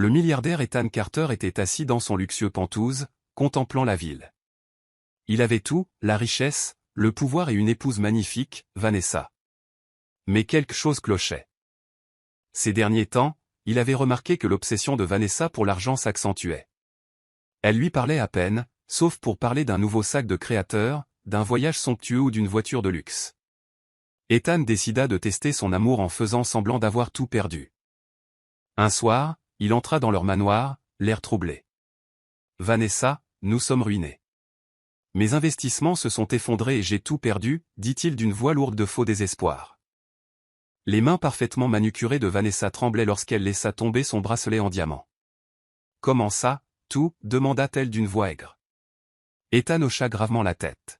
le milliardaire Ethan Carter était assis dans son luxueux penthouse, contemplant la ville. Il avait tout, la richesse, le pouvoir et une épouse magnifique, Vanessa. Mais quelque chose clochait. Ces derniers temps, il avait remarqué que l'obsession de Vanessa pour l'argent s'accentuait. Elle lui parlait à peine, sauf pour parler d'un nouveau sac de créateur, d'un voyage somptueux ou d'une voiture de luxe. Ethan décida de tester son amour en faisant semblant d'avoir tout perdu. Un soir, il entra dans leur manoir, l'air troublé. « Vanessa, nous sommes ruinés. Mes investissements se sont effondrés et j'ai tout perdu, dit-il d'une voix lourde de faux désespoir. Les mains parfaitement manucurées de Vanessa tremblaient lorsqu'elle laissa tomber son bracelet en diamant. « Comment ça, tout » demanda-t-elle d'une voix aigre. Ethan hocha gravement la tête.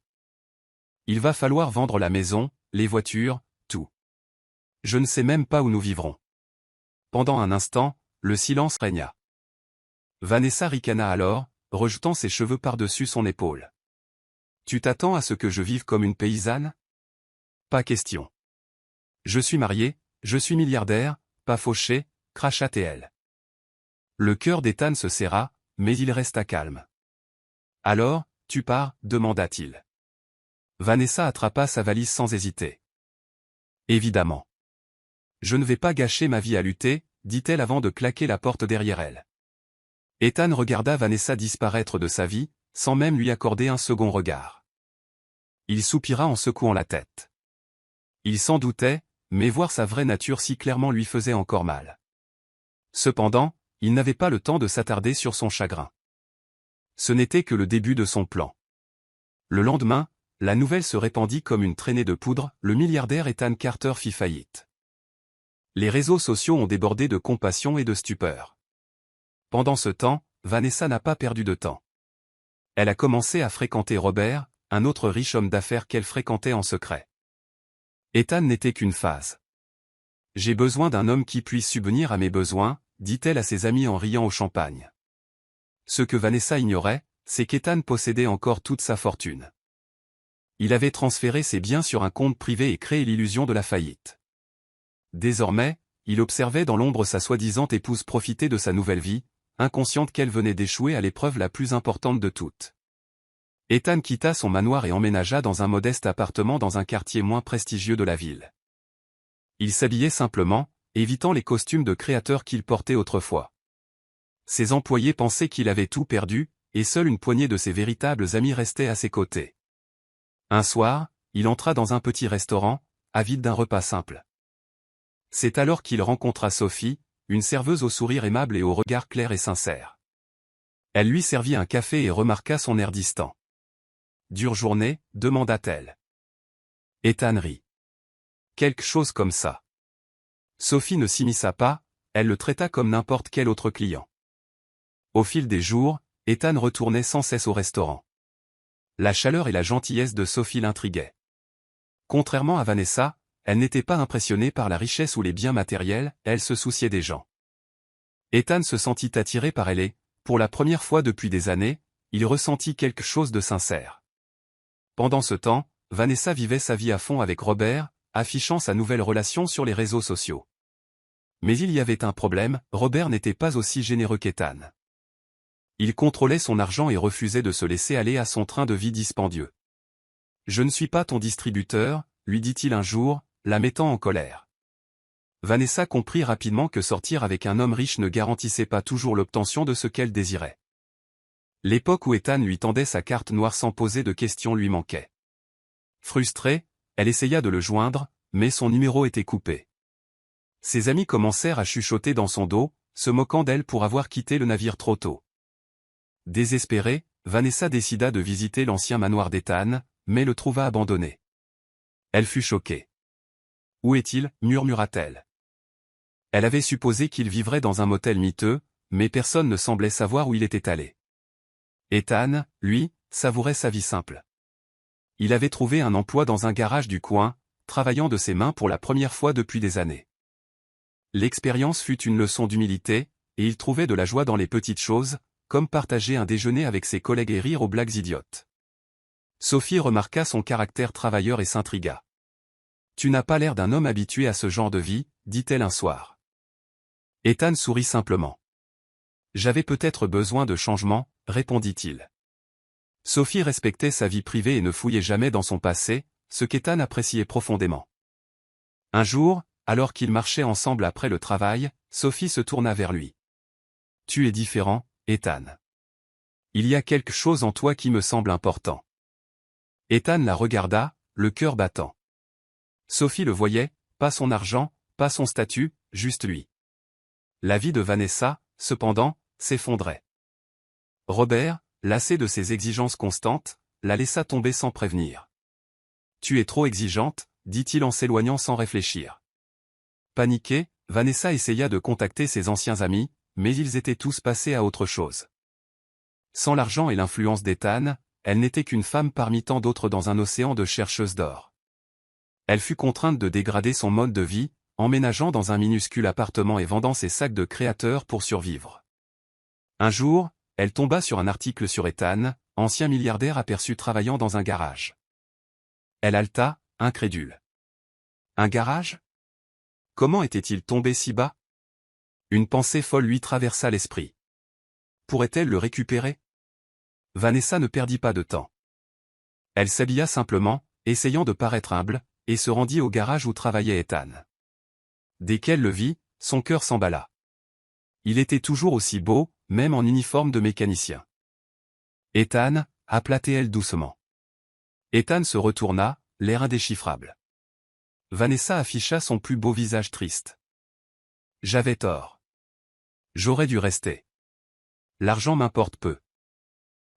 « Il va falloir vendre la maison, les voitures, tout. Je ne sais même pas où nous vivrons. » Pendant un instant, le silence régna. Vanessa ricana alors, rejetant ses cheveux par-dessus son épaule. « Tu t'attends à ce que je vive comme une paysanne ? Pas question. Je suis marié, je suis milliardaire, pas fauché, cracha-t-elle. Le cœur d'Ethan se serra, mais il resta calme. « Alors, tu pars » demanda-t-il. Vanessa attrapa sa valise sans hésiter. « Évidemment. Je ne vais pas gâcher ma vie à lutter » dit-elle avant de claquer la porte derrière elle. Ethan regarda Vanessa disparaître de sa vie, sans même lui accorder un second regard. Il soupira en secouant la tête. Il s'en doutait, mais voir sa vraie nature si clairement lui faisait encore mal. Cependant, il n'avait pas le temps de s'attarder sur son chagrin. Ce n'était que le début de son plan. Le lendemain, la nouvelle se répandit comme une traînée de poudre, le milliardaire Ethan Carter fit faillite. Les réseaux sociaux ont débordé de compassion et de stupeur. Pendant ce temps, Vanessa n'a pas perdu de temps. Elle a commencé à fréquenter Robert, un autre riche homme d'affaires qu'elle fréquentait en secret. Ethan n'était qu'une phase. « J'ai besoin d'un homme qui puisse subvenir à mes besoins », dit-elle à ses amis en riant au champagne. Ce que Vanessa ignorait, c'est qu'Ethan possédait encore toute sa fortune. Il avait transféré ses biens sur un compte privé et créé l'illusion de la faillite. Désormais, il observait dans l'ombre sa soi-disant épouse profiter de sa nouvelle vie, inconsciente qu'elle venait d'échouer à l'épreuve la plus importante de toutes. Ethan quitta son manoir et emménagea dans un modeste appartement dans un quartier moins prestigieux de la ville. Il s'habillait simplement, évitant les costumes de créateur qu'il portait autrefois. Ses employés pensaient qu'il avait tout perdu, et seule une poignée de ses véritables amis restait à ses côtés. Un soir, il entra dans un petit restaurant, avide d'un repas simple. C'est alors qu'il rencontra Sophie, une serveuse au sourire aimable et au regard clair et sincère. Elle lui servit un café et remarqua son air distant. « Dure journée » demanda-t-elle. Ethan rit. « Quelque chose comme ça. » Sophie ne s'immisça pas, elle le traita comme n'importe quel autre client. Au fil des jours, Ethan retournait sans cesse au restaurant. La chaleur et la gentillesse de Sophie l'intriguaient. Contrairement à Vanessa, elle n'était pas impressionnée par la richesse ou les biens matériels, elle se souciait des gens. Ethan se sentit attiré par elle et, pour la première fois depuis des années, il ressentit quelque chose de sincère. Pendant ce temps, Vanessa vivait sa vie à fond avec Robert, affichant sa nouvelle relation sur les réseaux sociaux. Mais il y avait un problème, Robert n'était pas aussi généreux qu'Ethan. Il contrôlait son argent et refusait de se laisser aller à son train de vie dispendieux. « Je ne suis pas ton distributeur », lui dit-il un jour, la mettant en colère. Vanessa comprit rapidement que sortir avec un homme riche ne garantissait pas toujours l'obtention de ce qu'elle désirait. L'époque où Ethan lui tendait sa carte noire sans poser de questions lui manquait. Frustrée, elle essaya de le joindre, mais son numéro était coupé. Ses amis commencèrent à chuchoter dans son dos, se moquant d'elle pour avoir quitté le navire trop tôt. Désespérée, Vanessa décida de visiter l'ancien manoir d'Ethan, mais le trouva abandonné. Elle fut choquée. « Où est-il » murmura-t-elle. Elle avait supposé qu'il vivrait dans un motel miteux, mais personne ne semblait savoir où il était allé. Ethan, lui, savourait sa vie simple. Il avait trouvé un emploi dans un garage du coin, travaillant de ses mains pour la première fois depuis des années. L'expérience fut une leçon d'humilité, et il trouvait de la joie dans les petites choses, comme partager un déjeuner avec ses collègues et rire aux blagues idiotes. Sophie remarqua son caractère travailleur et s'intrigua. « Tu n'as pas l'air d'un homme habitué à ce genre de vie » dit-elle un soir. Ethan sourit simplement. J'avais peut-être besoin de changement, répondit-il. Sophie respectait sa vie privée et ne fouillait jamais dans son passé, ce qu'Ethan appréciait profondément. Un jour, alors qu'ils marchaient ensemble après le travail, Sophie se tourna vers lui. « Tu es différent, Ethan. Il y a quelque chose en toi qui me semble important. » Ethan la regarda, le cœur battant. Sophie le voyait, pas son argent, pas son statut, juste lui. La vie de Vanessa, cependant, s'effondrait. Robert, lassé de ses exigences constantes, la laissa tomber sans prévenir. « Tu es trop exigeante, » dit-il en s'éloignant sans réfléchir. Paniquée, Vanessa essaya de contacter ses anciens amis, mais ils étaient tous passés à autre chose. Sans l'argent et l'influence d'Ethan, elle n'était qu'une femme parmi tant d'autres dans un océan de chercheuses d'or. Elle fut contrainte de dégrader son mode de vie, emménageant dans un minuscule appartement et vendant ses sacs de créateurs pour survivre. Un jour, elle tomba sur un article sur Ethan, ancien milliardaire aperçu travaillant dans un garage. Elle haleta, incrédule. Un garage? Comment était-il tombé si bas? Une pensée folle lui traversa l'esprit. Pourrait-elle le récupérer? Vanessa ne perdit pas de temps. Elle s'habilla simplement, essayant de paraître humble, et se rendit au garage où travaillait Ethan. Dès qu'elle le vit, son cœur s'emballa. Il était toujours aussi beau, même en uniforme de mécanicien. « Ethan » appela-t-elle doucement. Ethan se retourna, l'air indéchiffrable. Vanessa afficha son plus beau visage triste. « J'avais tort. J'aurais dû rester. L'argent m'importe peu.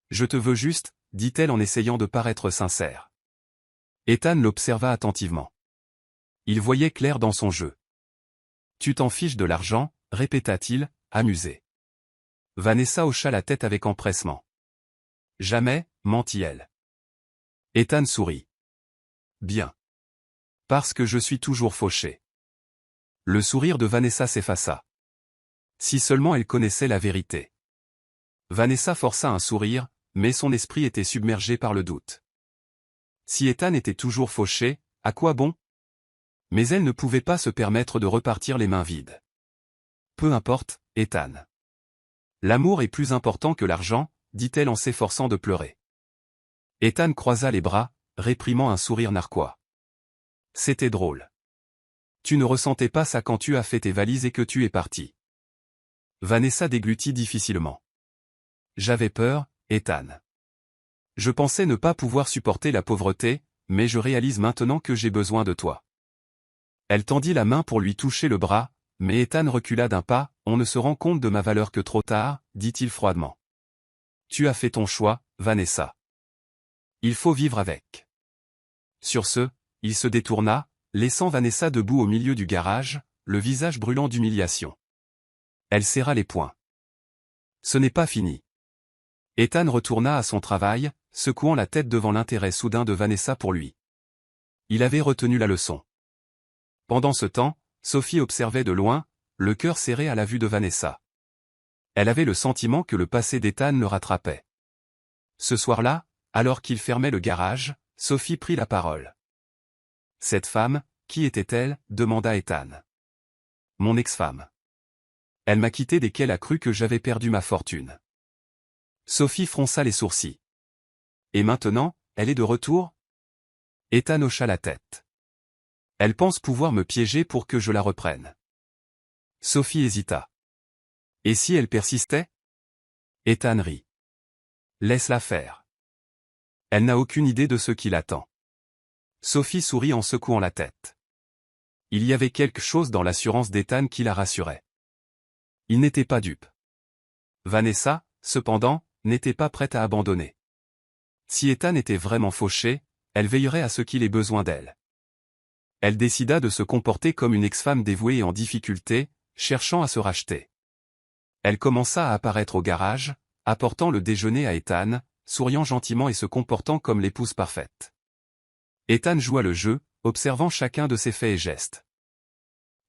Je te veux juste, dit-elle en essayant de paraître sincère. Ethan l'observa attentivement. Il voyait clair dans son jeu. Tu t'en fiches de l'argent, répéta-t-il, amusé. Vanessa hocha la tête avec empressement. Jamais, mentit-elle. Ethan sourit. Bien. Parce que je suis toujours fauché. Le sourire de Vanessa s'effaça. Si seulement elle connaissait la vérité. Vanessa força un sourire, mais son esprit était submergé par le doute. Si Ethan était toujours fauché, à quoi bon? Mais elle ne pouvait pas se permettre de repartir les mains vides. Peu importe, Ethan. L'amour est plus important que l'argent, dit-elle en s'efforçant de pleurer. Ethan croisa les bras, réprimant un sourire narquois. C'était drôle. Tu ne ressentais pas ça quand tu as fait tes valises et que tu es parti. Vanessa déglutit difficilement. J'avais peur, Ethan. Je pensais ne pas pouvoir supporter la pauvreté, mais je réalise maintenant que j'ai besoin de toi. Elle tendit la main pour lui toucher le bras, mais Ethan recula d'un pas, on ne se rend compte de ma valeur que trop tard, dit-il froidement. Tu as fait ton choix, Vanessa. Il faut vivre avec. Sur ce, il se détourna, laissant Vanessa debout au milieu du garage, le visage brûlant d'humiliation. Elle serra les poings. Ce n'est pas fini. Ethan retourna à son travail, secouant la tête devant l'intérêt soudain de Vanessa pour lui. Il avait retenu la leçon. Pendant ce temps, Sophie observait de loin, le cœur serré à la vue de Vanessa. Elle avait le sentiment que le passé d'Ethan le rattrapait. Ce soir-là, alors qu'il fermait le garage, Sophie prit la parole. « Cette femme, qui était-elle » demanda Ethan. « Mon ex-femme. Elle m'a quitté dès qu'elle a cru que j'avais perdu ma fortune. » Sophie fronça les sourcils. « Et maintenant, elle est de retour ?» Ethan hocha la tête. « Elle pense pouvoir me piéger pour que je la reprenne. » Sophie hésita. « Et si elle persistait ?» Ethan rit. « Laisse-la faire. Elle n'a aucune idée de ce qui l'attend. » Sophie sourit en secouant la tête. Il y avait quelque chose dans l'assurance d'Ethan qui la rassurait. Il n'était pas dupe. Vanessa, cependant, n'était pas prête à abandonner. Si Ethan était vraiment fauché, elle veillerait à ce qu'il ait besoin d'elle. Elle décida de se comporter comme une ex-femme dévouée et en difficulté, cherchant à se racheter. Elle commença à apparaître au garage, apportant le déjeuner à Ethan, souriant gentiment et se comportant comme l'épouse parfaite. Ethan joua le jeu, observant chacun de ses faits et gestes.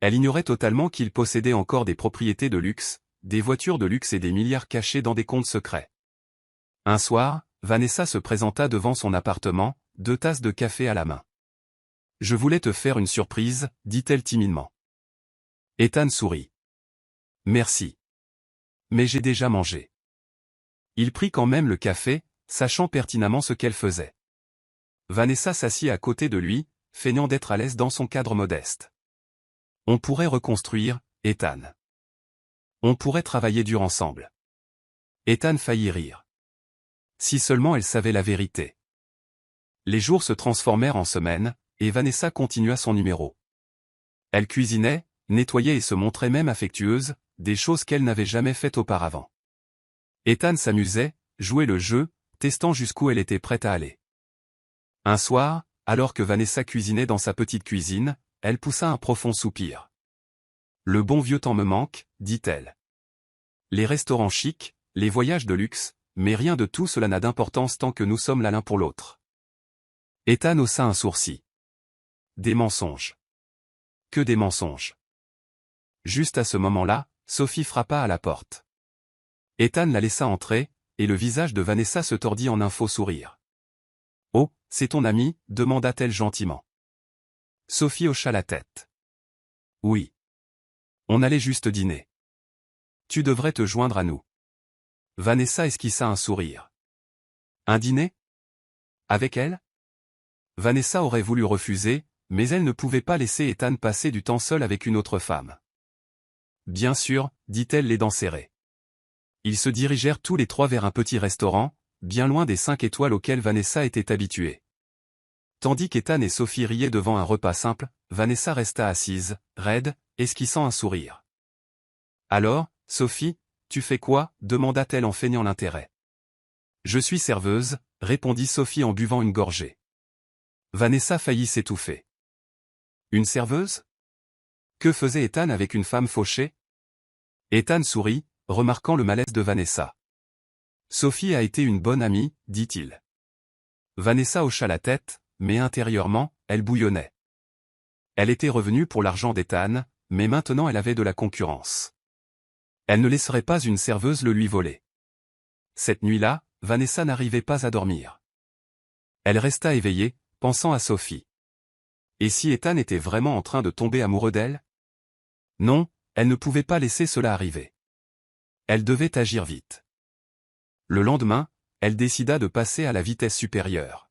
Elle ignorait totalement qu'il possédait encore des propriétés de luxe, des voitures de luxe et des milliards cachés dans des comptes secrets. Un soir, Vanessa se présenta devant son appartement, 2 tasses de café à la main. « Je voulais te faire une surprise, dit-elle timidement. Ethan sourit. « Merci. Mais j'ai déjà mangé. Il prit quand même le café, sachant pertinemment ce qu'elle faisait. Vanessa s'assit à côté de lui, feignant d'être à l'aise dans son cadre modeste. On pourrait reconstruire, Ethan. On pourrait travailler dur ensemble. Ethan faillit rire. Si seulement elle savait la vérité. Les jours se transformèrent en semaines, et Vanessa continua son numéro. Elle cuisinait, nettoyait et se montrait même affectueuse, des choses qu'elle n'avait jamais faites auparavant. Ethan s'amusait, jouait le jeu, testant jusqu'où elle était prête à aller. Un soir, alors que Vanessa cuisinait dans sa petite cuisine, elle poussa un profond soupir. Le bon vieux temps me manque, dit-elle. Les restaurants chics, les voyages de luxe, mais rien de tout cela n'a d'importance tant que nous sommes là l'un pour l'autre. Ethan haussa un sourcil. Des mensonges. Que des mensonges. Juste à ce moment-là, Sophie frappa à la porte. Ethan la laissa entrer, et le visage de Vanessa se tordit en un faux sourire. « Oh, c'est ton ami ?» demanda-t-elle gentiment. Sophie hocha la tête. « Oui. On allait juste dîner. Tu devrais te joindre à nous. » Vanessa esquissa un sourire. « Un dîner ? Avec elle ?» Vanessa aurait voulu refuser, mais elle ne pouvait pas laisser Ethan passer du temps seul avec une autre femme. « Bien sûr, » dit-elle les dents serrées. Ils se dirigèrent tous les trois vers un petit restaurant, bien loin des 5 étoiles auxquelles Vanessa était habituée. Tandis qu'Ethan et Sophie riaient devant un repas simple, Vanessa resta assise, raide, esquissant un sourire. « Alors, Sophie, tu fais quoi ?» demanda-t-elle en feignant l'intérêt. « Je suis serveuse », répondit Sophie en buvant une gorgée. Vanessa faillit s'étouffer. « Une serveuse ? Que faisait Ethan avec une femme fauchée ?» Ethan sourit, remarquant le malaise de Vanessa. « Sophie a été une bonne amie, dit-il. » Vanessa hocha la tête, mais intérieurement, elle bouillonnait. Elle était revenue pour l'argent d'Ethan, mais maintenant elle avait de la concurrence. Elle ne laisserait pas une serveuse le lui voler. Cette nuit-là, Vanessa n'arrivait pas à dormir. Elle resta éveillée, pensant à Sophie. Et si Ethan était vraiment en train de tomber amoureux d'elle? Non, elle ne pouvait pas laisser cela arriver. Elle devait agir vite. Le lendemain, elle décida de passer à la vitesse supérieure.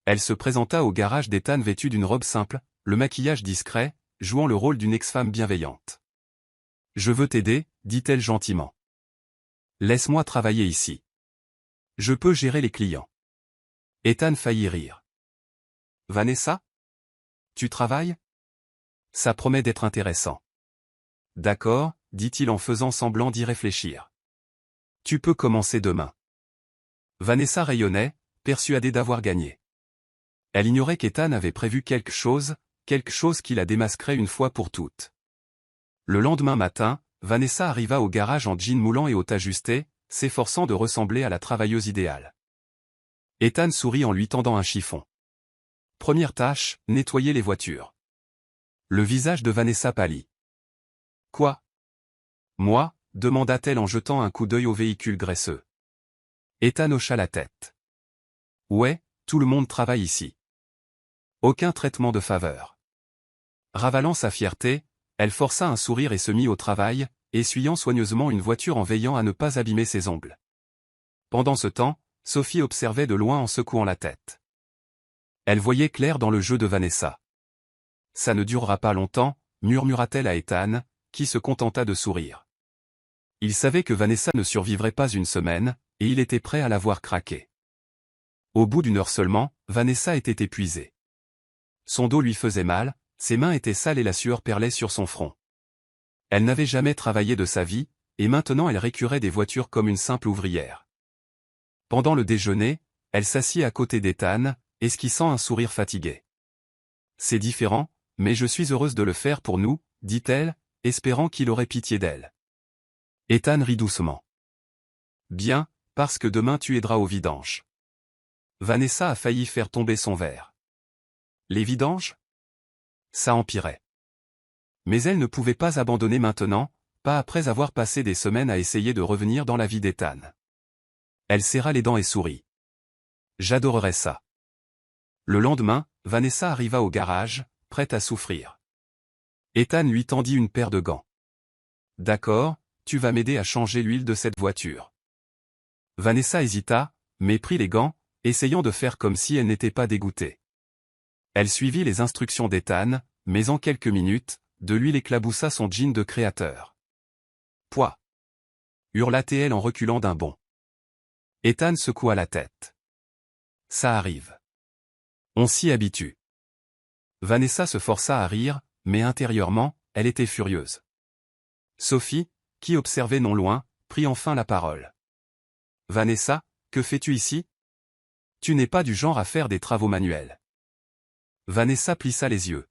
Elle se présenta au garage d'Ethan vêtue d'une robe simple, le maquillage discret, jouant le rôle d'une ex-femme bienveillante. « Je veux t'aider », dit-elle gentiment. « Laisse-moi travailler ici. Je peux gérer les clients. » Ethan faillit rire. « Vanessa ? Tu travailles ? Ça promet d'être intéressant. »« D'accord, » dit-il en faisant semblant d'y réfléchir. « Tu peux commencer demain. » Vanessa rayonnait, persuadée d'avoir gagné. Elle ignorait qu'Ethan avait prévu quelque chose qui la démasquerait une fois pour toutes. Le lendemain matin, Vanessa arriva au garage en jean moulant et haut ajusté, s'efforçant de ressembler à la travailleuse idéale. Ethan sourit en lui tendant un chiffon. Première tâche, nettoyer les voitures. Le visage de Vanessa pâlit. Quoi ? Moi ? demanda-t-elle en jetant un coup d'œil au véhicule graisseux. Ethan hocha la tête. Ouais, tout le monde travaille ici. Aucun traitement de faveur. Ravalant sa fierté, elle força un sourire et se mit au travail, essuyant soigneusement une voiture en veillant à ne pas abîmer ses ongles. Pendant ce temps, Sophie observait de loin en secouant la tête. Elle voyait clair dans le jeu de Vanessa. « Ça ne durera pas longtemps », murmura-t-elle à Ethan, qui se contenta de sourire. Il savait que Vanessa ne survivrait pas une semaine, et il était prêt à la voir craquer. Au bout d'une heure seulement, Vanessa était épuisée. Son dos lui faisait mal, ses mains étaient sales et la sueur perlait sur son front. Elle n'avait jamais travaillé de sa vie, et maintenant elle récurait des voitures comme une simple ouvrière. Pendant le déjeuner, elle s'assit à côté d'Ethan, esquissant un sourire fatigué. « C'est différent, mais je suis heureuse de le faire pour nous, » dit-elle, espérant qu'il aurait pitié d'elle. Ethan rit doucement. « Bien, parce que demain tu aideras aux vidanges. » Vanessa a failli faire tomber son verre. Les vidanges ? Ça empirait. Mais elle ne pouvait pas abandonner maintenant, pas après avoir passé des semaines à essayer de revenir dans la vie d'Ethan. Elle serra les dents et sourit. J'adorerais ça. Le lendemain, Vanessa arriva au garage, prête à souffrir. Ethan lui tendit une paire de gants. D'accord, tu vas m'aider à changer l'huile de cette voiture. Vanessa hésita, mais prit les gants, essayant de faire comme si elle n'était pas dégoûtée. Elle suivit les instructions d'Ethan, mais en quelques minutes, de l'huile éclaboussa son jean de créateur. Pouah! Hurla-t-elle en reculant d'un bond. Ethan secoua la tête. Ça arrive. On s'y habitue. Vanessa se força à rire, mais intérieurement, elle était furieuse. Sophie, qui observait non loin, prit enfin la parole. Vanessa, que fais-tu ici? Tu n'es pas du genre à faire des travaux manuels. Vanessa plissa les yeux.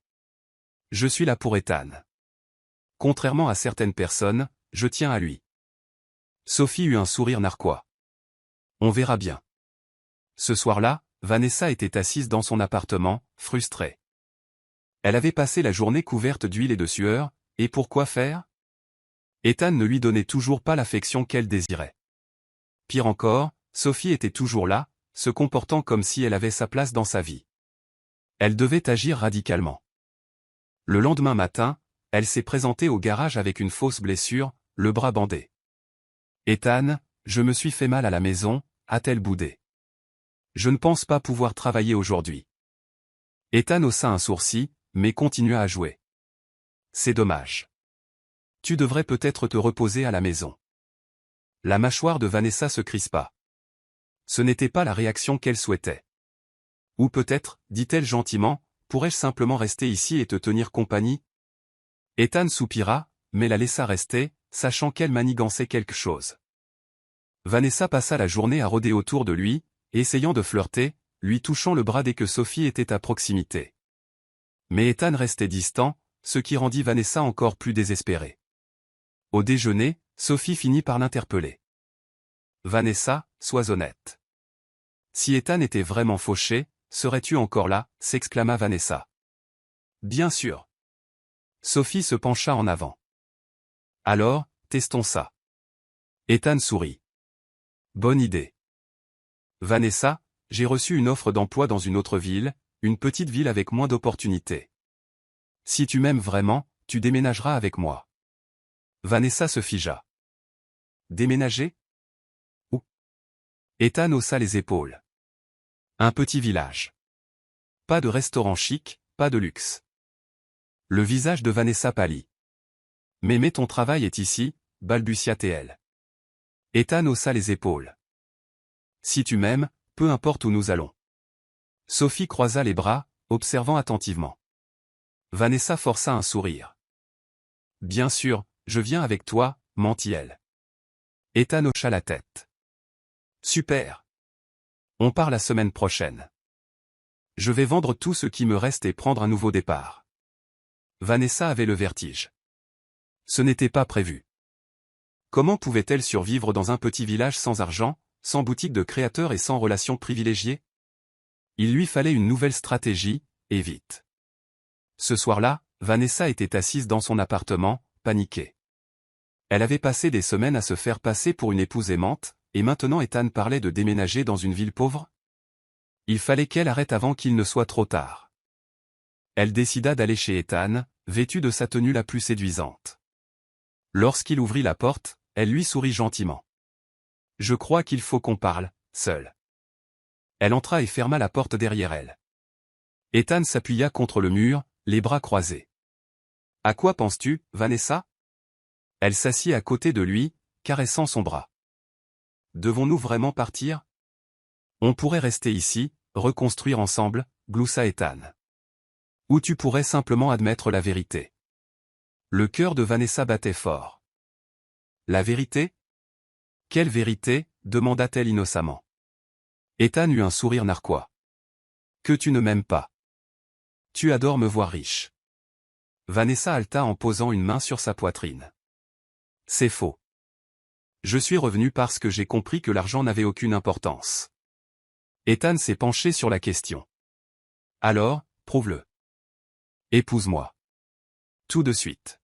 Je suis là pour Ethan. Contrairement à certaines personnes, je tiens à lui. Sophie eut un sourire narquois. On verra bien. Ce soir-là, Vanessa était assise dans son appartement, frustrée. Elle avait passé la journée couverte d'huile et de sueur, et pour quoi faire? Ethan ne lui donnait toujours pas l'affection qu'elle désirait. Pire encore, Sophie était toujours là, se comportant comme si elle avait sa place dans sa vie. Elle devait agir radicalement. Le lendemain matin, elle s'est présentée au garage avec une fausse blessure, le bras bandé. « Ethan, je me suis fait mal à la maison », a-t-elle boudé. « Je ne pense pas pouvoir travailler aujourd'hui. » Ethan haussa un sourcil, mais continua à jouer. « C'est dommage. Tu devrais peut-être te reposer à la maison. » La mâchoire de Vanessa se crispa. Ce n'était pas la réaction qu'elle souhaitait. Ou peut-être, dit-elle gentiment, pourrais-je simplement rester ici et te tenir compagnie? Ethan soupira, mais la laissa rester, sachant qu'elle manigançait quelque chose. Vanessa passa la journée à rôder autour de lui, essayant de flirter, lui touchant le bras dès que Sophie était à proximité. Mais Ethan restait distant, ce qui rendit Vanessa encore plus désespérée. Au déjeuner, Sophie finit par l'interpeller. « Vanessa, sois honnête. Si Ethan était vraiment fauché, serais-tu encore là ?» s'exclama Vanessa. « Bien sûr. » Sophie se pencha en avant. « Alors, testons ça. » Ethan sourit. « Bonne idée. » Vanessa, j'ai reçu une offre d'emploi dans une autre ville, une petite ville avec moins d'opportunités. Si tu m'aimes vraiment, tu déménageras avec moi. Vanessa se figea. Déménager? Où? Ethan haussa les épaules. Un petit village. Pas de restaurant chic, pas de luxe. Le visage de Vanessa pâlit. Mais ton travail est ici, balbutia-t-elle. Ethan haussa les épaules. Si tu m'aimes, peu importe où nous allons. Sophie croisa les bras, observant attentivement. Vanessa força un sourire. Bien sûr, je viens avec toi, mentit-elle. Ethan hocha la tête. Super. On part la semaine prochaine. Je vais vendre tout ce qui me reste et prendre un nouveau départ. Vanessa avait le vertige. Ce n'était pas prévu. Comment pouvait-elle survivre dans un petit village sans argent, sans boutique de créateur et sans relations privilégiées? Il lui fallait une nouvelle stratégie, et vite. Ce soir-là, Vanessa était assise dans son appartement, paniquée. Elle avait passé des semaines à se faire passer pour une épouse aimante, et maintenant Ethan parlait de déménager dans une ville pauvre? Il fallait qu'elle arrête avant qu'il ne soit trop tard. Elle décida d'aller chez Ethan, vêtue de sa tenue la plus séduisante. Lorsqu'il ouvrit la porte, elle lui sourit gentiment. « Je crois qu'il faut qu'on parle, seul. » Elle entra et ferma la porte derrière elle. Ethan s'appuya contre le mur, les bras croisés. « À quoi penses-tu, Vanessa ?» Elle s'assit à côté de lui, caressant son bras. « Devons-nous vraiment partir? On pourrait rester ici, reconstruire ensemble, gloussa Ethan. Ou tu pourrais simplement admettre la vérité. » Le cœur de Vanessa battait fort. « La vérité? Quelle vérité? » demanda-t-elle innocemment. Ethan eut un sourire narquois. « Que tu ne m'aimes pas. Tu adores me voir riche. » Vanessa halta en posant une main sur sa poitrine. « C'est faux. Je suis revenu parce que j'ai compris que l'argent n'avait aucune importance. » Ethan s'est penché sur la question. « Alors, prouve-le. Épouse-moi. Tout de suite.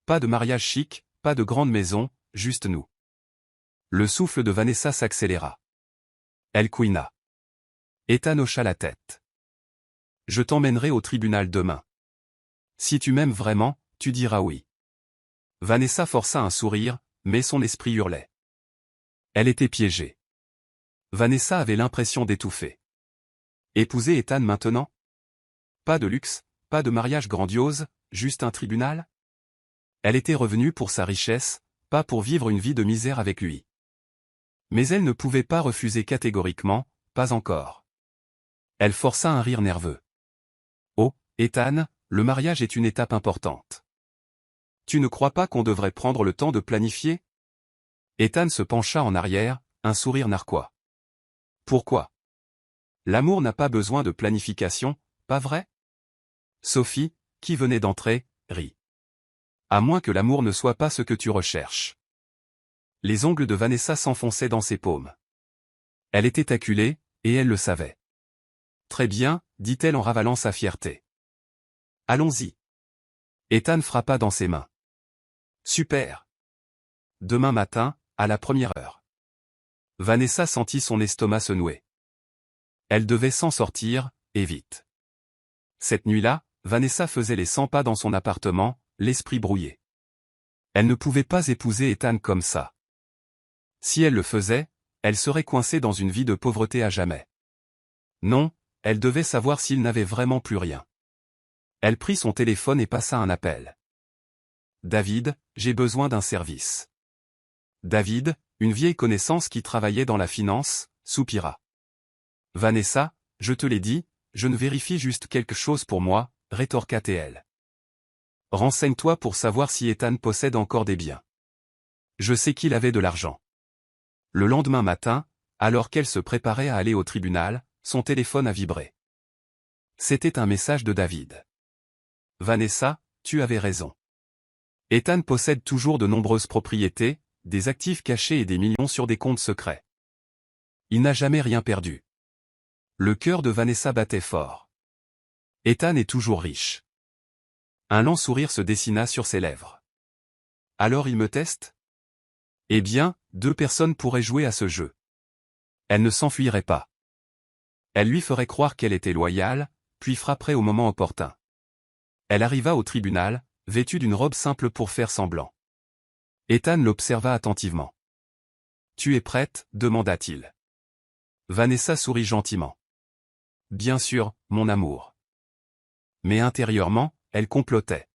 Pas de mariage chic, pas de grande maison, juste nous. » Le souffle de Vanessa s'accéléra. Elle couina. Ethan hocha la tête. « Je t'emmènerai au tribunal demain. Si tu m'aimes vraiment, tu diras oui. » Vanessa força un sourire, mais son esprit hurlait. Elle était piégée. Vanessa avait l'impression d'étouffer. Épouser Ethan maintenant? Pas de luxe, pas de mariage grandiose, juste un tribunal? Elle était revenue pour sa richesse, pas pour vivre une vie de misère avec lui. Mais elle ne pouvait pas refuser catégoriquement, pas encore. Elle força un rire nerveux. Oh, Ethan, le mariage est une étape importante. Tu ne crois pas qu'on devrait prendre le temps de planifier? Ethan se pencha en arrière, un sourire narquois. Pourquoi? L'amour n'a pas besoin de planification, pas vrai? Sophie, qui venait d'entrer, rit. À moins que l'amour ne soit pas ce que tu recherches. Les ongles de Vanessa s'enfonçaient dans ses paumes. Elle était acculée, et elle le savait. Très bien, dit-elle en ravalant sa fierté. Allons-y. Ethan frappa dans ses mains. Super. Demain matin, à la première heure. Vanessa sentit son estomac se nouer. Elle devait s'en sortir, et vite. Cette nuit-là, Vanessa faisait les 100 pas dans son appartement, l'esprit brouillé. Elle ne pouvait pas épouser Ethan comme ça. Si elle le faisait, elle serait coincée dans une vie de pauvreté à jamais. Non, elle devait savoir s'il n'avait vraiment plus rien. Elle prit son téléphone et passa un appel. David, j'ai besoin d'un service. David, une vieille connaissance qui travaillait dans la finance, soupira. Vanessa, je te l'ai dit, je ne vérifie juste quelque chose pour moi, rétorqua-t-elle. Renseigne-toi pour savoir si Ethan possède encore des biens. Je sais qu'il avait de l'argent. Le lendemain matin, alors qu'elle se préparait à aller au tribunal, son téléphone a vibré. C'était un message de David. Vanessa, tu avais raison. Ethan possède toujours de nombreuses propriétés, des actifs cachés et des millions sur des comptes secrets. Il n'a jamais rien perdu. Le cœur de Vanessa battait fort. Ethan est toujours riche. Un lent sourire se dessina sur ses lèvres. Alors il me teste? Eh bien, 2 personnes pourraient jouer à ce jeu. Elle ne s'enfuirait pas. Elle lui ferait croire qu'elle était loyale, puis frapperait au moment opportun. Elle arriva au tribunal, vêtue d'une robe simple pour faire semblant. Ethan l'observa attentivement. Tu es prête? Demanda-t-il. Vanessa sourit gentiment. Bien sûr, mon amour. Mais intérieurement, elle complotait.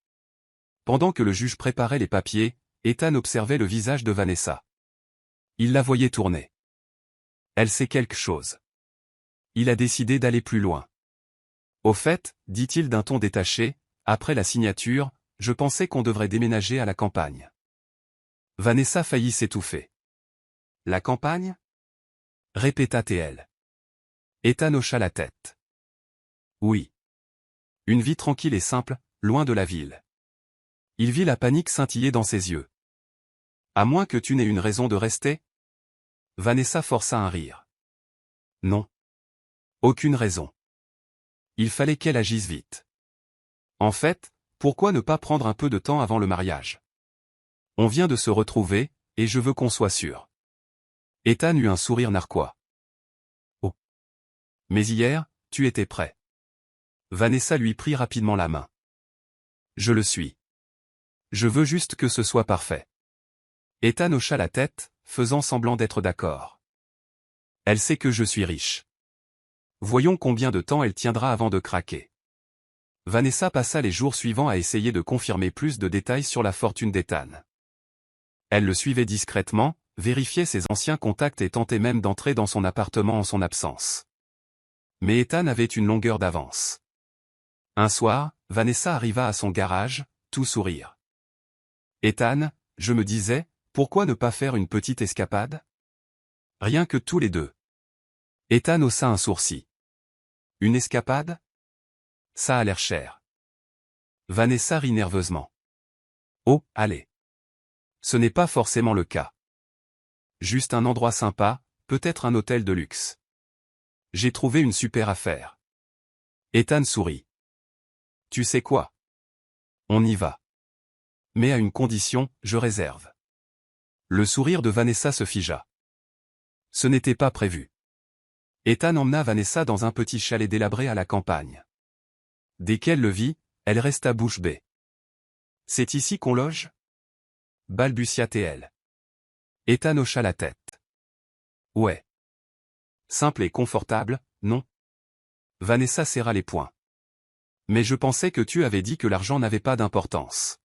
Pendant que le juge préparait les papiers, Ethan observait le visage de Vanessa. Il la voyait tourner. Elle sait quelque chose. Il a décidé d'aller plus loin. Au fait, dit-il d'un ton détaché, après la signature, je pensais qu'on devrait déménager à la campagne. Vanessa faillit s'étouffer. La campagne? Répéta-t-elle. Ethan hocha la tête. Oui. Une vie tranquille et simple, loin de la ville. Il vit la panique scintiller dans ses yeux. À moins que tu n'aies une raison de rester? Vanessa força un rire. Non. Aucune raison. Il fallait qu'elle agisse vite. En fait, pourquoi ne pas prendre un peu de temps avant le mariage? On vient de se retrouver, et je veux qu'on soit sûr. Ethan eut un sourire narquois. Oh. Mais hier, tu étais prêt. Vanessa lui prit rapidement la main. Je le suis. Je veux juste que ce soit parfait. Ethan hocha la tête, faisant semblant d'être d'accord. Elle sait que je suis riche. Voyons combien de temps elle tiendra avant de craquer. Vanessa passa les jours suivants à essayer de confirmer plus de détails sur la fortune d'Ethan. Elle le suivait discrètement, vérifiait ses anciens contacts et tentait même d'entrer dans son appartement en son absence. Mais Ethan avait une longueur d'avance. Un soir, Vanessa arriva à son garage, tout sourire. Ethan, je me disais, pourquoi ne pas faire une petite escapade? Rien que tous les deux. Ethan haussa un sourcil. Une escapade? Ça a l'air cher. Vanessa rit nerveusement. Oh, allez. Ce n'est pas forcément le cas. Juste un endroit sympa, peut-être un hôtel de luxe. J'ai trouvé une super affaire. Ethan sourit. Tu sais quoi? On y va. Mais à une condition, je réserve. Le sourire de Vanessa se figea. Ce n'était pas prévu. Ethan emmena Vanessa dans un petit chalet délabré à la campagne. Dès qu'elle le vit, elle resta bouche bée. C'est ici qu'on loge? balbutia-t-elle. Ethan hocha la tête. Ouais. Simple et confortable, non? Vanessa serra les poings. Mais je pensais que tu avais dit que l'argent n'avait pas d'importance.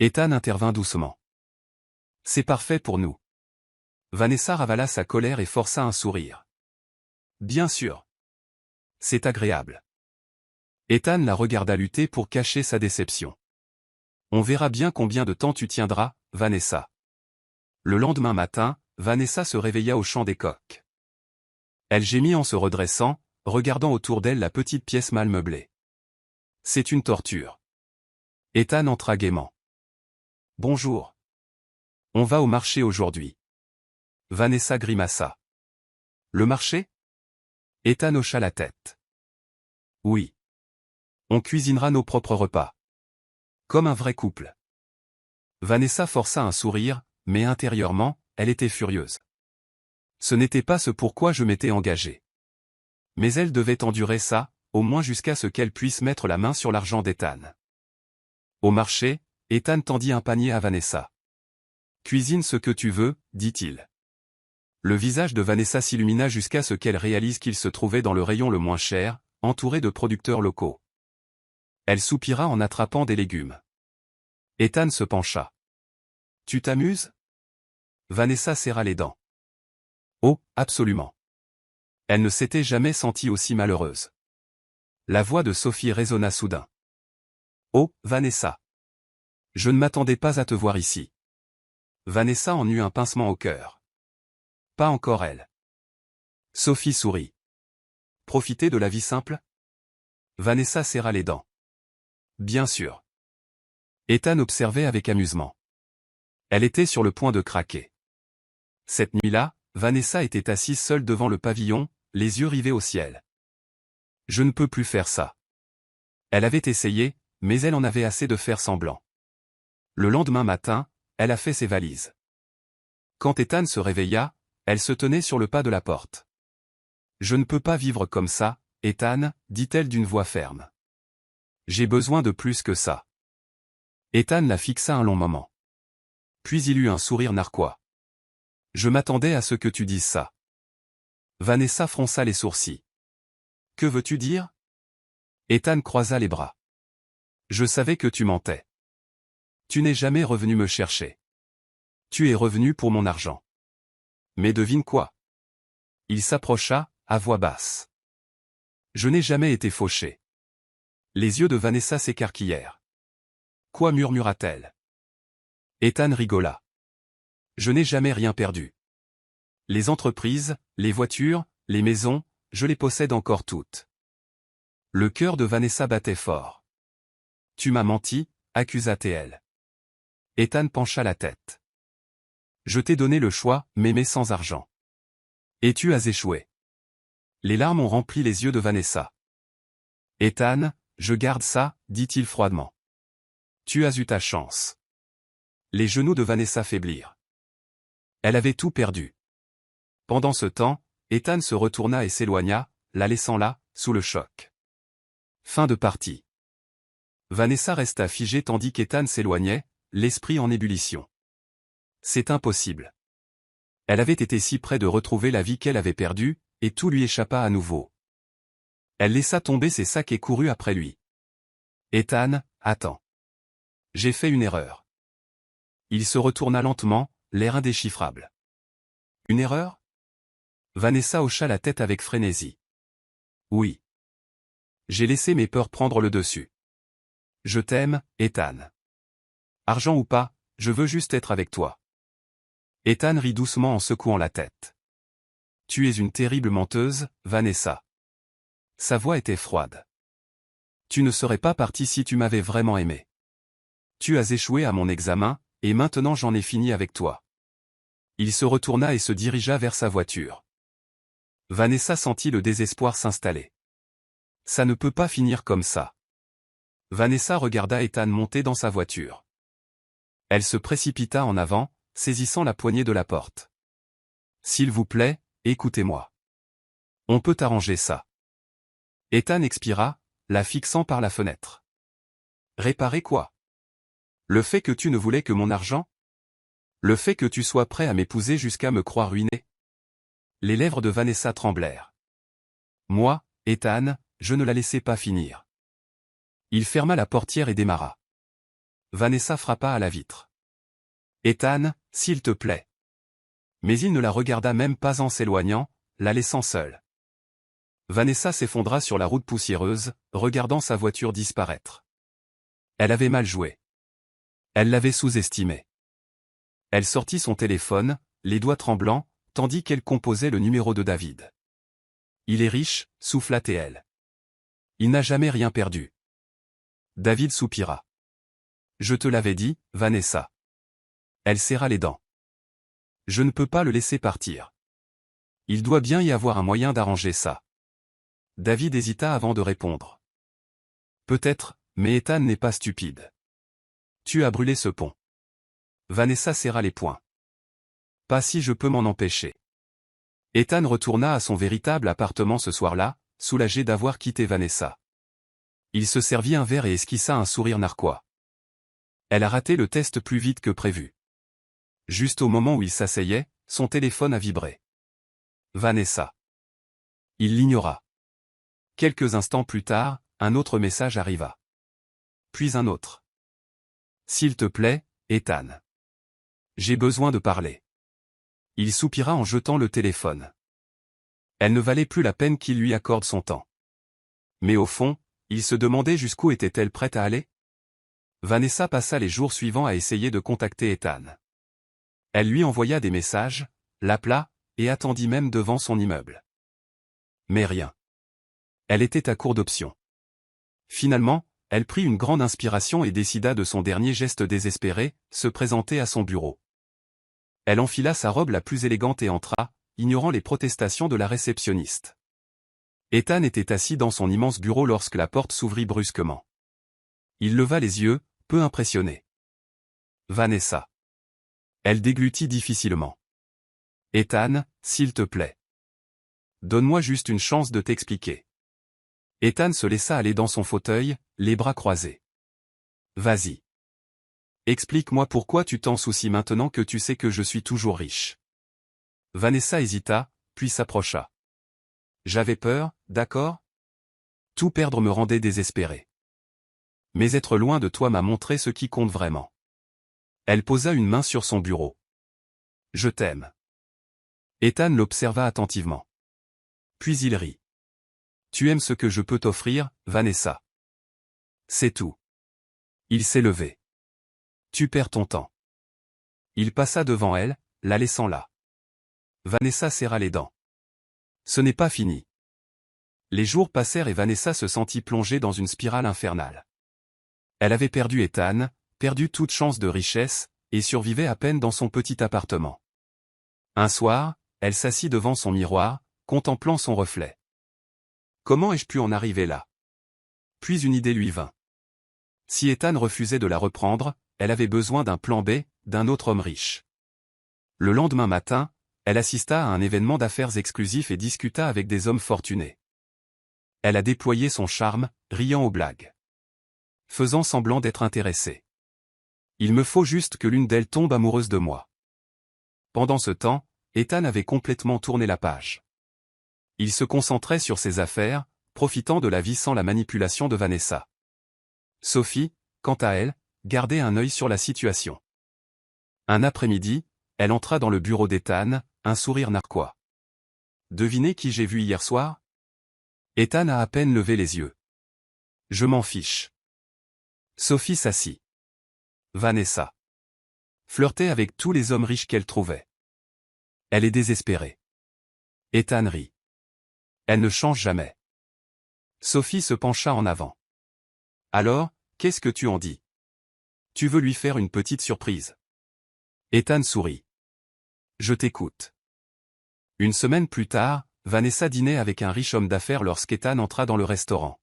Ethan intervint doucement. C'est parfait pour nous. Vanessa ravala sa colère et força un sourire. Bien sûr. C'est agréable. Ethan la regarda lutter pour cacher sa déception. On verra bien combien de temps tu tiendras, Vanessa. Le lendemain matin, Vanessa se réveilla au chant des coqs. Elle gémit en se redressant, regardant autour d'elle la petite pièce mal meublée. C'est une torture. Ethan entra gaiement. Bonjour. On va au marché aujourd'hui. Vanessa grimaça. Le marché? Ethan hocha la tête. Oui. On cuisinera nos propres repas. Comme un vrai couple. Vanessa força un sourire, mais intérieurement, elle était furieuse. Ce n'était pas ce pourquoi je m'étais engagé. Mais elle devait endurer ça, au moins jusqu'à ce qu'elle puisse mettre la main sur l'argent d'Ethan. Au marché, Ethan tendit un panier à Vanessa. Cuisine ce que tu veux, dit-il. Le visage de Vanessa s'illumina jusqu'à ce qu'elle réalise qu'il se trouvait dans le rayon le moins cher, entouré de producteurs locaux. Elle soupira en attrapant des légumes. Ethan se pencha. Tu t'amuses? Vanessa serra les dents. Oh, absolument. Elle ne s'était jamais sentie aussi malheureuse. La voix de Sophie résonna soudain. Oh, Vanessa. Je ne m'attendais pas à te voir ici. Vanessa en eut un pincement au cœur. Pas encore elle. Sophie sourit. Profiter de la vie simple? Vanessa serra les dents. Bien sûr. Ethan observait avec amusement. Elle était sur le point de craquer. Cette nuit-là, Vanessa était assise seule devant le pavillon, les yeux rivés au ciel. Je ne peux plus faire ça. Elle avait essayé, mais elle en avait assez de faire semblant. Le lendemain matin, elle a fait ses valises. Quand Ethan se réveilla, elle se tenait sur le pas de la porte. Je ne peux pas vivre comme ça, Ethan, dit-elle d'une voix ferme. J'ai besoin de plus que ça. Ethan la fixa un long moment. Puis il eut un sourire narquois. Je m'attendais à ce que tu dises ça. Vanessa fronça les sourcils. Que veux-tu dire? Ethan croisa les bras. Je savais que tu mentais. Tu n'es jamais revenu me chercher. Tu es revenu pour mon argent. Mais devine quoi? Il s'approcha, à voix basse. Je n'ai jamais été fauché. Les yeux de Vanessa s'écarquillèrent. Quoi murmura-t-elle? Ethan rigola. Je n'ai jamais rien perdu. Les entreprises, les voitures, les maisons, je les possède encore toutes. Le cœur de Vanessa battait fort. Tu m'as menti, accusa-t-elle. Ethan pencha la tête. Je t'ai donné le choix, m'aimer sans argent. Et tu as échoué. Les larmes ont rempli les yeux de Vanessa. Ethan, je garde ça, dit-il froidement. Tu as eu ta chance. Les genoux de Vanessa faiblirent. Elle avait tout perdu. Pendant ce temps, Ethan se retourna et s'éloigna, la laissant là, sous le choc. Fin de partie. Vanessa resta figée tandis qu'Ethan s'éloignait, l'esprit en ébullition. C'est impossible. Elle avait été si près de retrouver la vie qu'elle avait perdue, et tout lui échappa à nouveau. Elle laissa tomber ses sacs et courut après lui. Ethan, attends. J'ai fait une erreur. Il se retourna lentement, l'air indéchiffrable. Une erreur? Vanessa hocha la tête avec frénésie. Oui. J'ai laissé mes peurs prendre le dessus. Je t'aime, Ethan. Argent ou pas, je veux juste être avec toi. Ethan rit doucement en secouant la tête. Tu es une terrible menteuse, Vanessa. Sa voix était froide. Tu ne serais pas partie si tu m'avais vraiment aimé. Tu as échoué à mon examen, et maintenant j'en ai fini avec toi. Il se retourna et se dirigea vers sa voiture. Vanessa sentit le désespoir s'installer. Ça ne peut pas finir comme ça. Vanessa regarda Ethan monter dans sa voiture. Elle se précipita en avant, saisissant la poignée de la porte. S'il vous plaît, écoutez-moi. On peut arranger ça. Ethan expira, la fixant par la fenêtre. Réparer quoi? Le fait que tu ne voulais que mon argent? Le fait que tu sois prêt à m'épouser jusqu'à me croire ruiné. Les lèvres de Vanessa tremblèrent. Moi, Ethan, je ne la laissais pas finir. Il ferma la portière et démarra. Vanessa frappa à la vitre. Ethan, s'il te plaît. Mais il ne la regarda même pas en s'éloignant, la laissant seule. Vanessa s'effondra sur la route poussiéreuse, regardant sa voiture disparaître. Elle avait mal joué. Elle l'avait sous-estimé. Elle sortit son téléphone, les doigts tremblants, tandis qu'elle composait le numéro de David. Il est riche, souffla-t-elle. Il n'a jamais rien perdu. David soupira. Je te l'avais dit, Vanessa. Elle serra les dents. Je ne peux pas le laisser partir. Il doit bien y avoir un moyen d'arranger ça. David hésita avant de répondre. Peut-être, mais Ethan n'est pas stupide. Tu as brûlé ce pont. Vanessa serra les poings. Pas si je peux m'en empêcher. Ethan retourna à son véritable appartement ce soir-là, soulagé d'avoir quitté Vanessa. Il se servit un verre et esquissa un sourire narquois. Elle a raté le test plus vite que prévu. Juste au moment où il s'asseyait, son téléphone a vibré. Vanessa. Il l'ignora. Quelques instants plus tard, un autre message arriva. Puis un autre. S'il te plaît, Ethan. J'ai besoin de parler. Il soupira en jetant le téléphone. Elle ne valait plus la peine qu'il lui accorde son temps. Mais au fond, il se demandait jusqu'où était-elle prête à aller? Vanessa passa les jours suivants à essayer de contacter Ethan. Elle lui envoya des messages, l'appela, et attendit même devant son immeuble. Mais rien. Elle était à court d'options. Finalement, elle prit une grande inspiration et décida de son dernier geste désespéré, se présenter à son bureau. Elle enfila sa robe la plus élégante et entra, ignorant les protestations de la réceptionniste. Ethan était assis dans son immense bureau lorsque la porte s'ouvrit brusquement. Il leva les yeux, peu impressionné. Vanessa. Elle déglutit difficilement. Ethan, s'il te plaît. Donne-moi juste une chance de t'expliquer. Ethan se laissa aller dans son fauteuil, les bras croisés. Vas-y. Explique-moi pourquoi tu t'en soucies maintenant que tu sais que je suis toujours riche. Vanessa hésita, puis s'approcha. J'avais peur, d'accord? Tout perdre me rendait désespéré. Mais être loin de toi m'a montré ce qui compte vraiment. Elle posa une main sur son bureau. Je t'aime. Ethan l'observa attentivement. Puis il rit. Tu aimes ce que je peux t'offrir, Vanessa. C'est tout. Il s'est levé. Tu perds ton temps. Il passa devant elle, la laissant là. Vanessa serra les dents. Ce n'est pas fini. Les jours passèrent et Vanessa se sentit plongée dans une spirale infernale. Elle avait perdu Ethan, perdu toute chance de richesse, et survivait à peine dans son petit appartement. Un soir, elle s'assit devant son miroir, contemplant son reflet. Comment ai-je pu en arriver là? Puis une idée lui vint. Si Ethan refusait de la reprendre, elle avait besoin d'un plan B, d'un autre homme riche. Le lendemain matin, elle assista à un événement d'affaires exclusif et discuta avec des hommes fortunés. Elle a déployé son charme, riant aux blagues. Faisant semblant d'être intéressée. Il me faut juste que l'une d'elles tombe amoureuse de moi. Pendant ce temps, Ethan avait complètement tourné la page. Il se concentrait sur ses affaires, profitant de la vie sans la manipulation de Vanessa. Sophie, quant à elle, gardait un œil sur la situation. Un après-midi, elle entra dans le bureau d'Ethan, un sourire narquois. Devinez qui j'ai vu hier soir? Ethan a à peine levé les yeux. Je m'en fiche. Sophie s'assit. Vanessa. Flirtait avec tous les hommes riches qu'elle trouvait. Elle est désespérée. Ethan rit. Elle ne change jamais. Sophie se pencha en avant. Alors, qu'est-ce que tu en dis? Tu veux lui faire une petite surprise? Ethan sourit. Je t'écoute. Une semaine plus tard, Vanessa dînait avec un riche homme d'affaires lorsqu'Ethan entra dans le restaurant.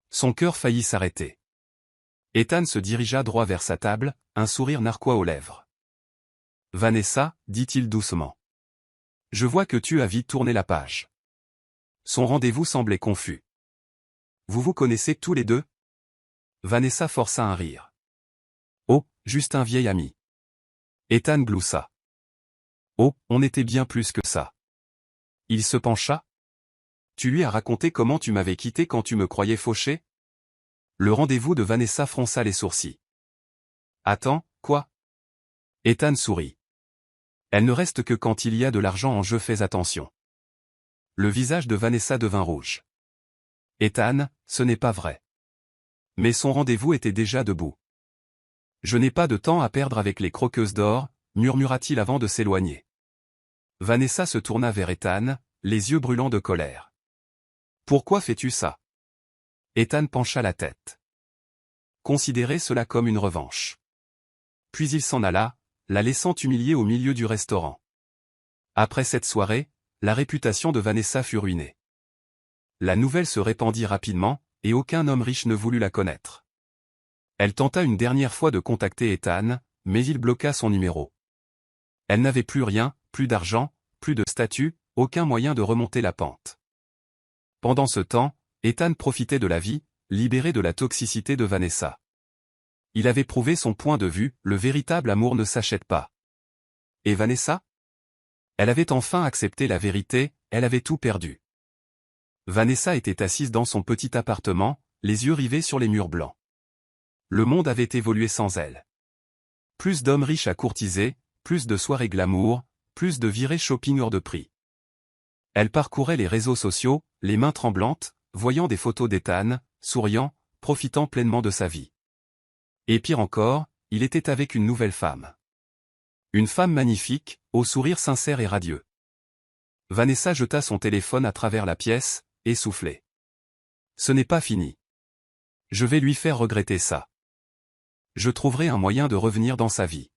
Son cœur faillit s'arrêter. Ethan se dirigea droit vers sa table, un sourire narquois aux lèvres. Vanessa, dit-il doucement. Je vois que tu as vite tourné la page. Son rendez-vous semblait confus. Vous vous connaissez tous les deux? Vanessa força un rire. Oh, juste un vieil ami. Ethan gloussa. Oh, on était bien plus que ça. Il se pencha. Tu lui as raconté comment tu m'avais quitté quand tu me croyais fauché? Le rendez-vous de Vanessa fronça les sourcils. Attends, quoi? Ethan sourit. Elle ne reste que quand il y a de l'argent en jeu, fais attention. Le visage de Vanessa devint rouge. Ethan, ce n'est pas vrai. Mais son rendez-vous était déjà debout. Je n'ai pas de temps à perdre avec les croqueuses d'or, murmura-t-il avant de s'éloigner. Vanessa se tourna vers Ethan, les yeux brûlants de colère. Pourquoi fais-tu ça? Ethan pencha la tête. Considérez cela comme une revanche. Puis il s'en alla, la laissant humiliée au milieu du restaurant. Après cette soirée, la réputation de Vanessa fut ruinée. La nouvelle se répandit rapidement, et aucun homme riche ne voulut la connaître. Elle tenta une dernière fois de contacter Ethan, mais il bloqua son numéro. Elle n'avait plus rien, plus d'argent, plus de statut, aucun moyen de remonter la pente. Pendant ce temps, Ethan profitait de la vie, libéré de la toxicité de Vanessa. Il avait prouvé son point de vue, le véritable amour ne s'achète pas. Et Vanessa? Elle avait enfin accepté la vérité, elle avait tout perdu. Vanessa était assise dans son petit appartement, les yeux rivés sur les murs blancs. Le monde avait évolué sans elle. Plus d'hommes riches à courtiser, plus de soirées glamour, plus de virées shopping hors de prix. Elle parcourait les réseaux sociaux, les mains tremblantes, voyant des photos d'Ethan, souriant, profitant pleinement de sa vie. Et pire encore, il était avec une nouvelle femme. Une femme magnifique, au sourire sincère et radieux. Vanessa jeta son téléphone à travers la pièce, essoufflée. Ce n'est pas fini. Je vais lui faire regretter ça. Je trouverai un moyen de revenir dans sa vie.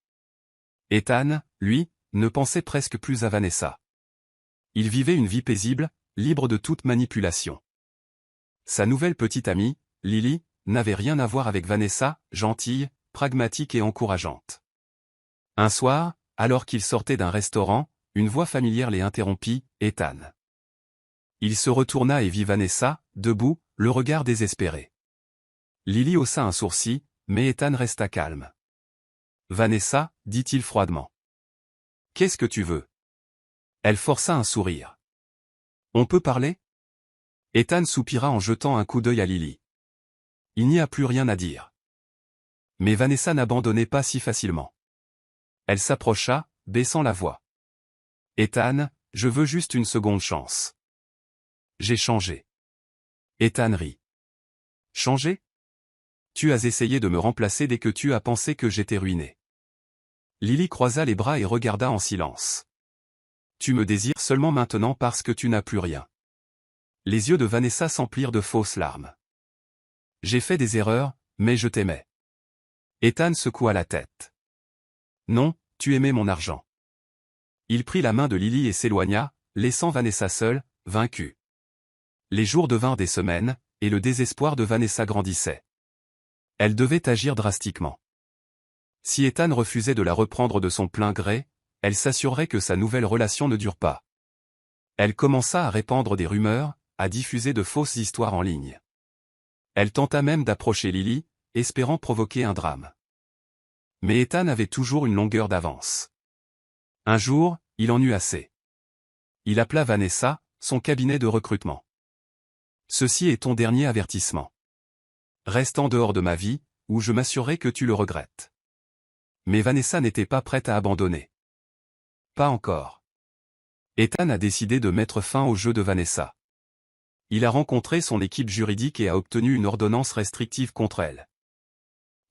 Ethan, lui, ne pensait presque plus à Vanessa. Il vivait une vie paisible, libre de toute manipulation. Sa nouvelle petite amie, Lily, n'avait rien à voir avec Vanessa, gentille, pragmatique et encourageante. Un soir, alors qu'il sortait d'un restaurant, une voix familière les interrompit, Ethan. Il se retourna et vit Vanessa, debout, le regard désespéré. Lily haussa un sourcil, mais Ethan resta calme. Vanessa, dit-il froidement. Qu'est-ce que tu veux? Elle força un sourire. On peut parler? Ethan soupira en jetant un coup d'œil à Lily. Il n'y a plus rien à dire. Mais Vanessa n'abandonnait pas si facilement. Elle s'approcha, baissant la voix. Ethan, je veux juste une seconde chance. J'ai changé. Ethan rit. Changé? Tu as essayé de me remplacer dès que tu as pensé que j'étais ruiné. Lily croisa les bras et regarda en silence. Tu me désires seulement maintenant parce que tu n'as plus rien. Les yeux de Vanessa s'emplirent de fausses larmes. J'ai fait des erreurs, mais je t'aimais. Ethan secoua la tête. Non, tu aimais mon argent. Il prit la main de Lily et s'éloigna, laissant Vanessa seule, vaincue. Les jours devinrent des semaines, et le désespoir de Vanessa grandissait. Elle devait agir drastiquement. Si Ethan refusait de la reprendre de son plein gré, elle s'assurerait que sa nouvelle relation ne dure pas. Elle commença à répandre des rumeurs, à diffuser de fausses histoires en ligne. Elle tenta même d'approcher Lily, espérant provoquer un drame. Mais Ethan avait toujours une longueur d'avance. Un jour, il en eut assez. Il appela Vanessa, son cabinet de recrutement. Ceci est ton dernier avertissement. Reste en dehors de ma vie, ou je m'assurerai que tu le regrettes. Mais Vanessa n'était pas prête à abandonner. Pas encore. Ethan a décidé de mettre fin au jeu de Vanessa. Il a rencontré son équipe juridique et a obtenu une ordonnance restrictive contre elle.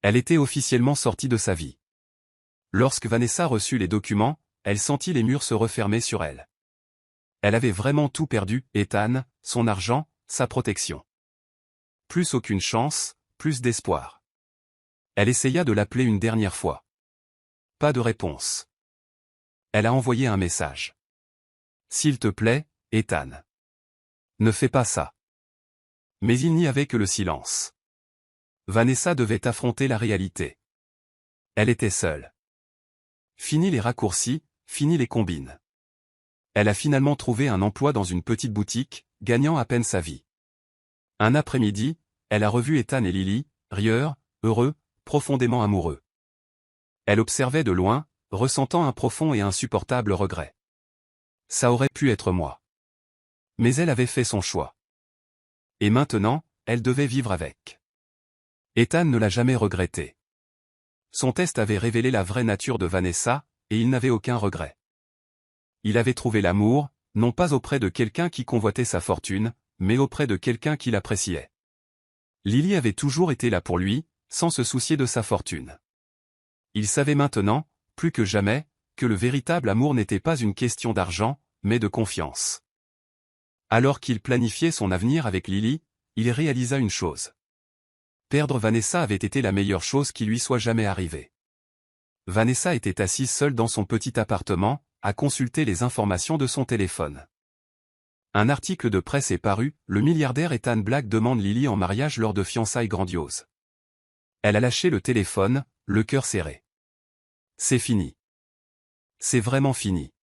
Elle était officiellement sortie de sa vie. Lorsque Vanessa reçut les documents, elle sentit les murs se refermer sur elle. Elle avait vraiment tout perdu, Ethan, son argent, sa protection. Plus aucune chance, plus d'espoir. Elle essaya de l'appeler une dernière fois. Pas de réponse. Elle a envoyé un message. S'il te plaît, Ethan. Ne fais pas ça. Mais il n'y avait que le silence. Vanessa devait affronter la réalité. Elle était seule. Fini les raccourcis, fini les combines. Elle a finalement trouvé un emploi dans une petite boutique, gagnant à peine sa vie. Un après-midi, elle a revu Ethan et Lily, rieurs, heureux, profondément amoureux. Elle observait de loin, ressentant un profond et insupportable regret. Ça aurait pu être moi. Mais elle avait fait son choix. Et maintenant, elle devait vivre avec. Ethan ne l'a jamais regretté. Son test avait révélé la vraie nature de Vanessa, et il n'avait aucun regret. Il avait trouvé l'amour, non pas auprès de quelqu'un qui convoitait sa fortune, mais auprès de quelqu'un qui l'appréciait. Lily avait toujours été là pour lui, sans se soucier de sa fortune. Il savait maintenant, plus que jamais, que le véritable amour n'était pas une question d'argent, mais de confiance. Alors qu'il planifiait son avenir avec Lily, il réalisa une chose. Perdre Vanessa avait été la meilleure chose qui lui soit jamais arrivée. Vanessa était assise seule dans son petit appartement, à consulter les informations de son téléphone. Un article de presse est paru, le milliardaire Ethan Black demande Lily en mariage lors de fiançailles grandioses. Elle a lâché le téléphone, le cœur serré. C'est fini. C'est vraiment fini.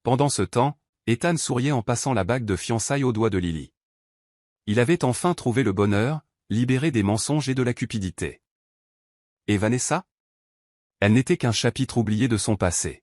Pendant ce temps, Ethan souriait en passant la bague de fiançailles au doigt de Lily. Il avait enfin trouvé le bonheur, libéré des mensonges et de la cupidité. Et Vanessa ? Elle n'était qu'un chapitre oublié de son passé.